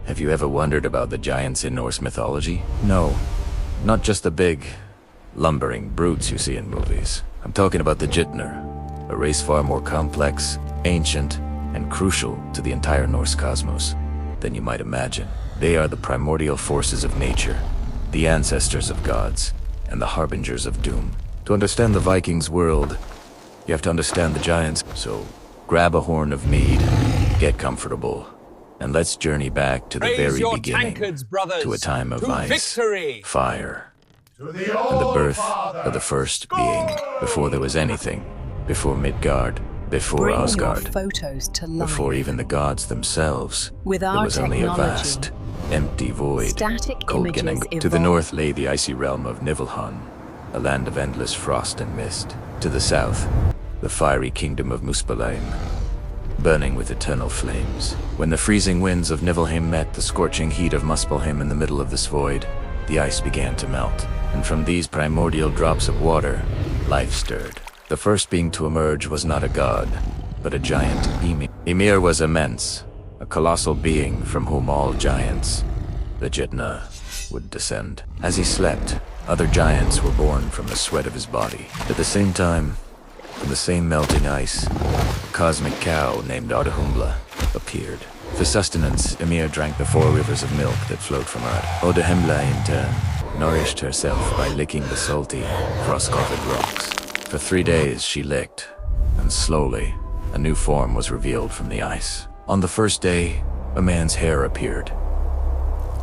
Have you ever wondered about the giants in Norse mythology? No, not just the big, lumbering brutes you see in movies. I'm talking about the Jötnar, a race far more complex, ancient, and crucial to the entire Norse cosmos than you might imagine. They are the primordial forces of nature, the ancestors of gods, and the harbingers of doom. To understand the Vikings' world, you have to understand the giants. So, grab a horn of mead, get comfortable, and let's journey back to the very beginning, to a time of ice, fire, and the birth of the first being, before there was anything, before Midgard, before Asgard, before even the gods themselves. There was only a vast, empty void. Kolkeneng. To the north lay the icy realm of Niflheim, a land of endless frost and mist. To the south, the fiery kingdom of Muspelheim, burning with eternal flames. When the freezing winds of Niflheim met the scorching heat of Muspelheim in the middle of this void, the ice began to melt, and from these primordial drops of water, life stirred. The first being to emerge was not a god, but a giant Ymir. Ymir was immense, a colossal being from whom all giants, the Jotnar, would descend. As he slept, other giants were born from the sweat of his body. At the same time, from the same melting ice, a cosmic cow named Oddhumbla appeared. For sustenance, Ymir drank the 4 rivers of milk that flowed from her. Oddhumbla, in turn, nourished herself by licking the salty, frost-covered rocks. For 3 days she licked, and slowly, a new form was revealed from the ice. On the first day, a man's hair appeared.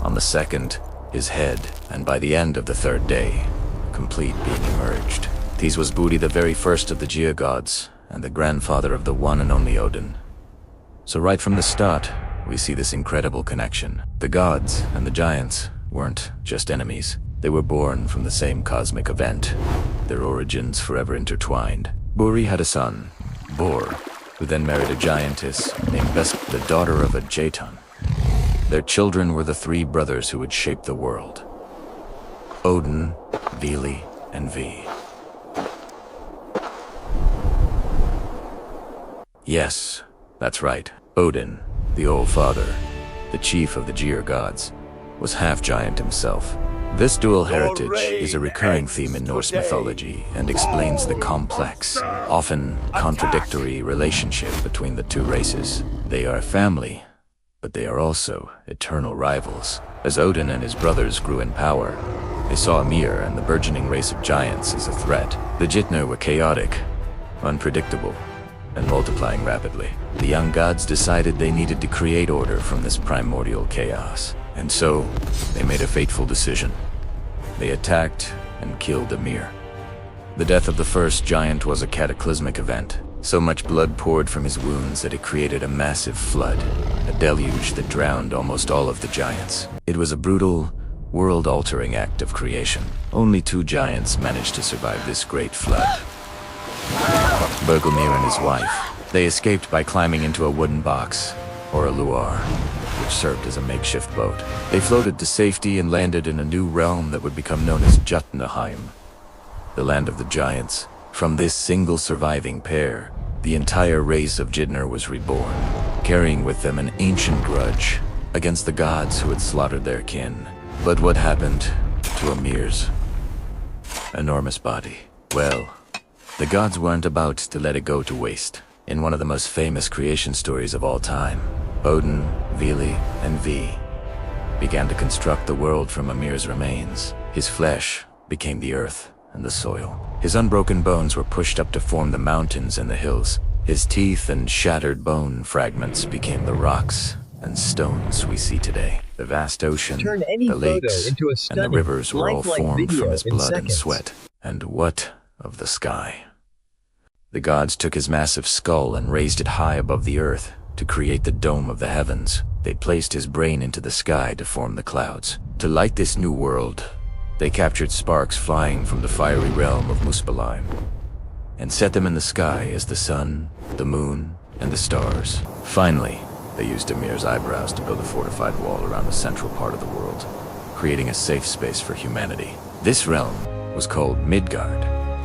On the second, his head, and by the end of the 3rd day, a complete being emerged. These was Budi, the very first of the geogods, and the grandfather of the one and only Odin. So right from the start, we see this incredible connection. The gods and the giants weren't just enemies. They were born from the same cosmic event, their origins forever intertwined. Buri had a son, Bor, who then married a giantess named the daughter of a Jotun. Their children were the 3 brothers who would shape the world: Odin, Vili, and Vi. Yes, that's right. Odin, the Old Father, the chief of the Geir gods, was half-giant himself. This dual heritage is a recurring theme in Norse mythology and explains the complex, often contradictory relationship between the 2 races. They are family, but they are also eternal rivals. As Odin and his brothers grew in power, they saw Ymir and the burgeoning race of giants as a threat. The Jotnar were chaotic, unpredictable, and multiplying rapidly. The young gods decided they needed to create order from this primordial chaos, and so they made a fateful decision. They attacked and killed Ymir. The death of the first giant was a cataclysmic event. So much blood poured from his wounds that it created a massive flood, a deluge that drowned almost all of the giants. It was a brutal, world-altering act of creation. Only 2 giants managed to survive this great flood: Bergelmir and his wife. They escaped by climbing into a wooden box, or a luar, which served as a makeshift boat. They floated to safety and landed in a new realm that would become known as Jotunheim, the land of the giants. From this single surviving pair, the entire race of Jotnar was reborn, carrying with them an ancient grudge against the gods who had slaughtered their kin. But what happened to Ymir's enormous body? Well, the gods weren't about to let it go to waste. In one of the most famous creation stories of all time, Odin, Vili, and Vi began to construct the world from Ymir's remains. His flesh became the earth and the soil. His unbroken bones were pushed up to form the mountains and the hills. His teeth and shattered bone fragments became the rocks and stones we see today. The vast ocean, the lakes, and the rivers were all formed from his blood and sweat. And what of the sky? The gods took his massive skull and raised it high above the earth to create the dome of the heavens. They placed his brain into the sky to form the clouds. To light this new world, they captured sparks flying from the fiery realm of Muspelheim and set them in the sky as the sun, the moon, and the stars. Finally, they used Ymir's eyebrows to build a fortified wall around the central part of the world, creating a safe space for humanity. This realm was called Midgard,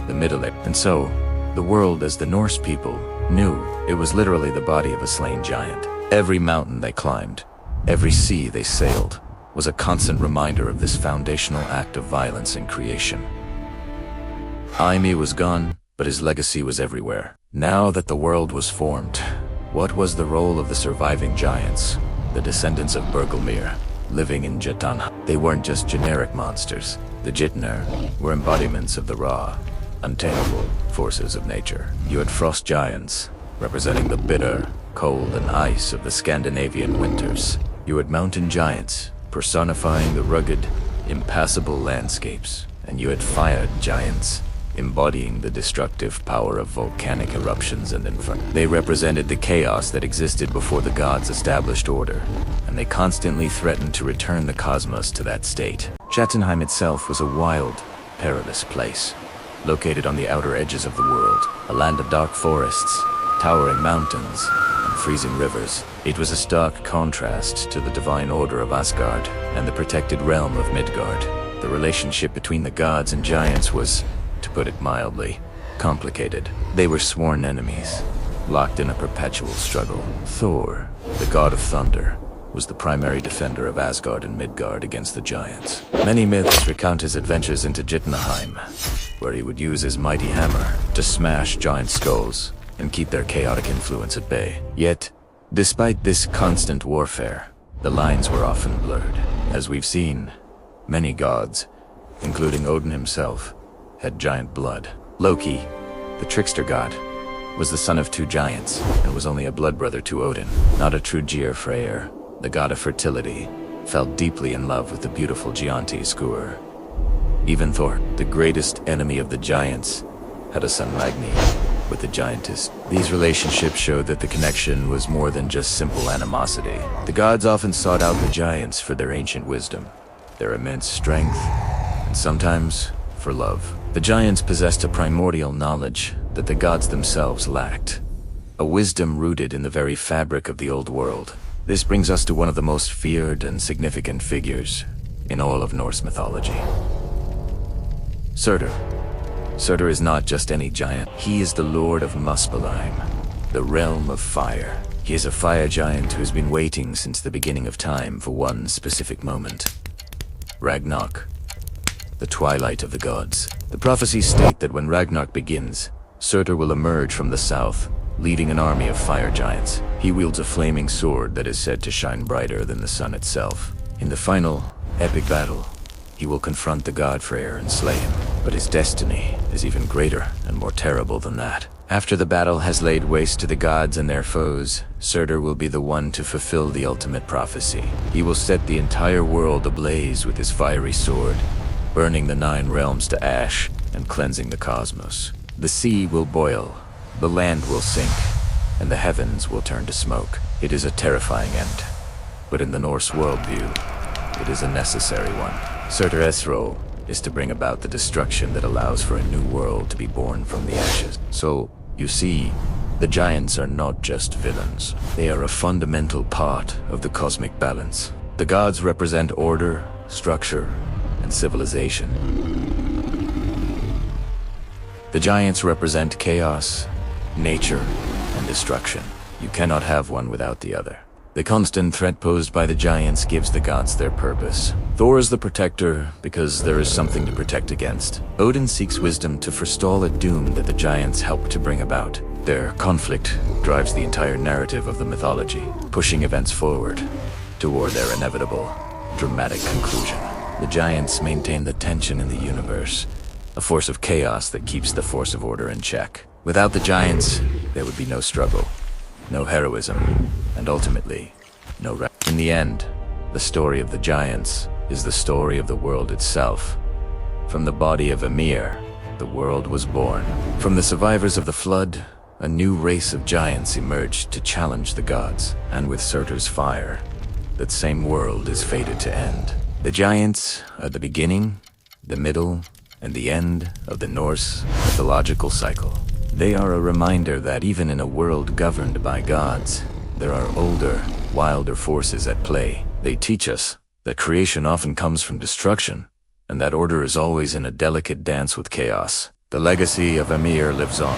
the Middle Age, and so the world as the Norse people knew it was literally the body of a slain giant. Every mountain they climbed, Every sea they sailed was a constant reminder of this foundational act of violence in creation. Ymir was gone, but his legacy was everywhere. Now that the world was formed, what was the role of the surviving giants, the descendants of Bergelmir, living in Jotunheim? They weren't just generic monsters. The Jotnar were embodiments of the raw, untamable forces of nature. You had frost giants, representing the bitter, cold, and ice of the Scandinavian winters. You had mountain giants, personifying the rugged, impassable landscapes. And you had fire giants, embodying the destructive power of volcanic eruptions and inferno. They represented the chaos that existed before the gods established order, and they constantly threatened to return the cosmos to that state. Jotunheim itself was a wild, perilous place, located on the outer edges of the world, a land of dark forests, towering mountains, and freezing rivers. It was a stark contrast to the divine order of Asgard and the protected realm of Midgard. The relationship between the gods and giants was, to put it mildly, complicated. They were sworn enemies, locked in a perpetual struggle. Thor, the god of thunder, was the primary defender of Asgard and Midgard against the giants. Many myths recount his adventures into Jotunheim, where he would use his mighty hammer to smash giant skulls and keep their chaotic influence at bay. Yet, despite this constant warfare, the lines were often blurred. As we've seen, many gods, including Odin himself, had giant blood. Loki, the trickster god, was the son of two giants and was only a blood brother to Odin. Not a true Freyr, the god of fertility, fell deeply in love with the beautiful Gianti Skur. Even Thor, the greatest enemy of the giants, had a son Ragni with the giantess. These relationships showed that the connection was more than just simple animosity. The gods often sought out the giants for their ancient wisdom, their immense strength, and sometimes for love. The giants possessed a primordial knowledge that the gods themselves lacked, a wisdom rooted in the very fabric of the old world. This brings us to one of the most feared and significant figures in all of Norse mythology. Surtur. Surtur is not just any giant. He is the lord of Muspelheim, the realm of fire. He is a fire giant who has been waiting since the beginning of time for one specific moment. Ragnarök, the twilight of the gods. The prophecies state that when Ragnarök begins, Surtur will emerge from the south, leading an army of fire giants. He wields a flaming sword that is said to shine brighter than the sun itself. In the final, epic battle, he will confront the god Freyr and slay him. But his destiny is even greater and more terrible than that. After the battle has laid waste to the gods and their foes, Surtur will be the one to fulfill the ultimate prophecy. He will set the entire world ablaze with his fiery sword, burning the 9 realms to ash and cleansing the cosmos. The sea will boil, the land will sink, and the heavens will turn to smoke. It is a terrifying end, but in the Norse worldview, it is a necessary one. Surtur's role is to bring about the destruction that allows for a new world to be born from the ashes. So, you see, the giants are not just villains. They are a fundamental part of the cosmic balance. The gods represent order, structure, and civilization. The giants represent chaos, nature, and destruction. You cannot have one without the other. The constant threat posed by the giants gives the gods their purpose. Thor is the protector because there is something to protect against. Odin seeks wisdom to forestall a doom that the giants help to bring about. Their conflict drives the entire narrative of the mythology, pushing events forward toward their inevitable, dramatic conclusion. The giants maintain the tension in the universe, a force of chaos that keeps the force of order in check. Without the giants, there would be no struggle, no heroism, and ultimately, no rest. In the end, the story of the giants is the story of the world itself. From the body of Ymir, the world was born. From the survivors of the flood, a new race of giants emerged to challenge the gods. And with Surtur's fire, that same world is fated to end. The giants are the beginning, the middle, and the end of the Norse mythological cycle. They are a reminder that even in a world governed by gods, there are older, wilder forces at play. They teach us that creation often comes from destruction, and that order is always in a delicate dance with chaos. The legacy of Ymir lives on,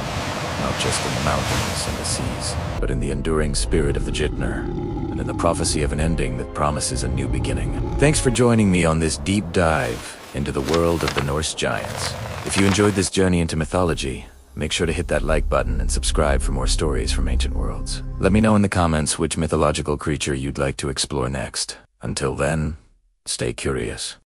not just in the mountains and the seas, but in the enduring spirit of the Jotnar, and in the prophecy of an ending that promises a new beginning. Thanks for joining me on this deep dive into the world of the Norse giants. If you enjoyed this journey into mythology, make sure to hit that like button and subscribe for more stories from ancient worlds. Let me know in the comments which mythological creature you'd like to explore next. Until then, stay curious.